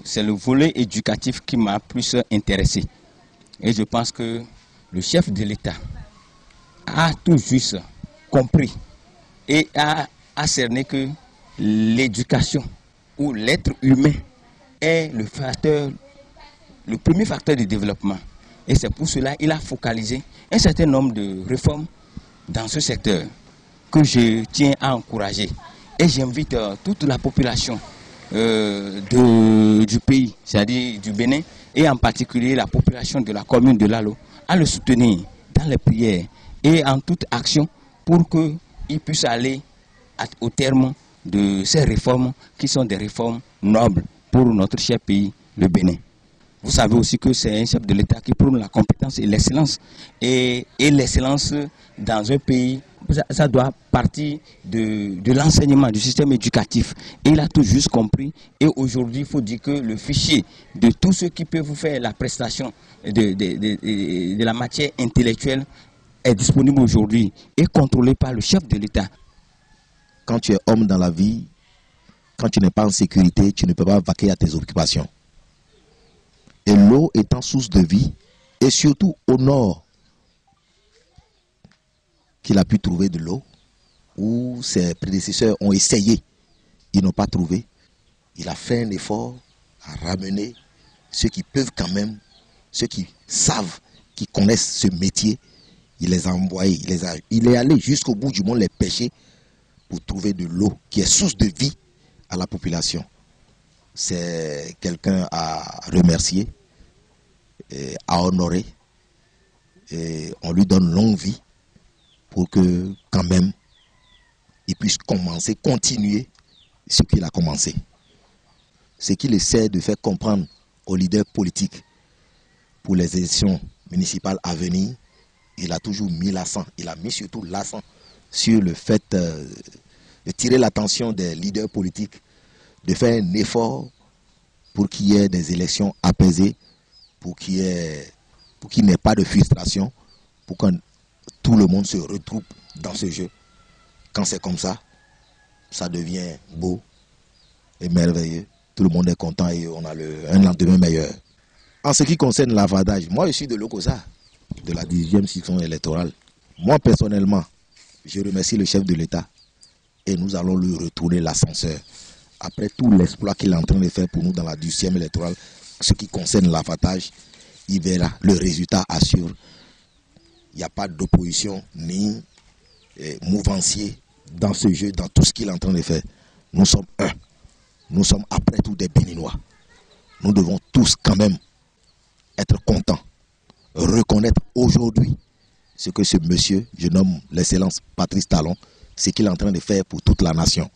C'est le volet éducatif qui m'a plus intéressé. Et je pense que le chef de l'État a tout juste compris et a cerné que l'éducation ou l'être humain est le premier facteur de développement. Et c'est pour cela qu'il a focalisé un certain nombre de réformes dans ce secteur que je tiens à encourager. Et j'invite toute la population du pays, c'est-à-dire du Bénin, et en particulier la population de la commune de Lalo, à le soutenir dans les prières et en toute action pour qu'il puisse aller au terme de ces réformes qui sont des réformes nobles pour notre cher pays, le Bénin. Vous savez aussi que c'est un chef de l'État qui prône la compétence et l'excellence. Et l'excellence dans un pays, ça doit partir de l'enseignement, du système éducatif. Et il a tout juste compris. Et aujourd'hui, il faut dire que le fichier de tous ceux qui peuvent vous faire la prestation de la matière intellectuelle est disponible aujourd'hui et contrôlé par le chef de l'État. Quand tu es homme dans la vie, quand tu n'es pas en sécurité, tu ne peux pas vaquer à tes occupations. Et l'eau étant source de vie, et surtout au nord, qu'il a pu trouver de l'eau, où ses prédécesseurs ont essayé, ils n'ont pas trouvé. Il a fait un effort à ramener ceux qui peuvent quand même, ceux qui savent, qui connaissent ce métier. Il les a envoyés, il est allé jusqu'au bout du monde les pêcher pour trouver de l'eau qui est source de vie à la population. C'est quelqu'un à remercier, à honorer, et on lui donne longue vie pour que quand même il puisse continuer ce qu'il a commencé. Ce qu'il essaie de faire comprendre aux leaders politiques pour les élections municipales à venir, il a toujours mis l'accent, il a mis surtout l'accent sur le fait de tirer l'attention des leaders politiques, de faire un effort pour qu'il y ait des élections apaisées, pour qu'il n'ait pas de frustration, pour que tout le monde se retrouve dans ce jeu. Quand c'est comme ça, ça devient beau et merveilleux. Tout le monde est content et on a un lendemain meilleur. En ce qui concerne l'avadage, moi je suis de l'Okosa, de la 10e section électorale. Moi personnellement, je remercie le chef de l'État et nous allons lui retourner l'ascenseur. Après tout l'exploit qu'il est en train de faire pour nous dans la 10e électorale, ce qui concerne l'avantage, il verra le résultat assure. Il n'y a pas d'opposition ni mouvancier dans ce jeu, dans tout ce qu'il est en train de faire. Nous sommes un. Nous sommes après tout des Béninois. Nous devons tous quand même être contents, reconnaître aujourd'hui ce que ce monsieur, je nomme l'excellence Patrice Talon, ce qu'il est en train de faire pour toute la nation.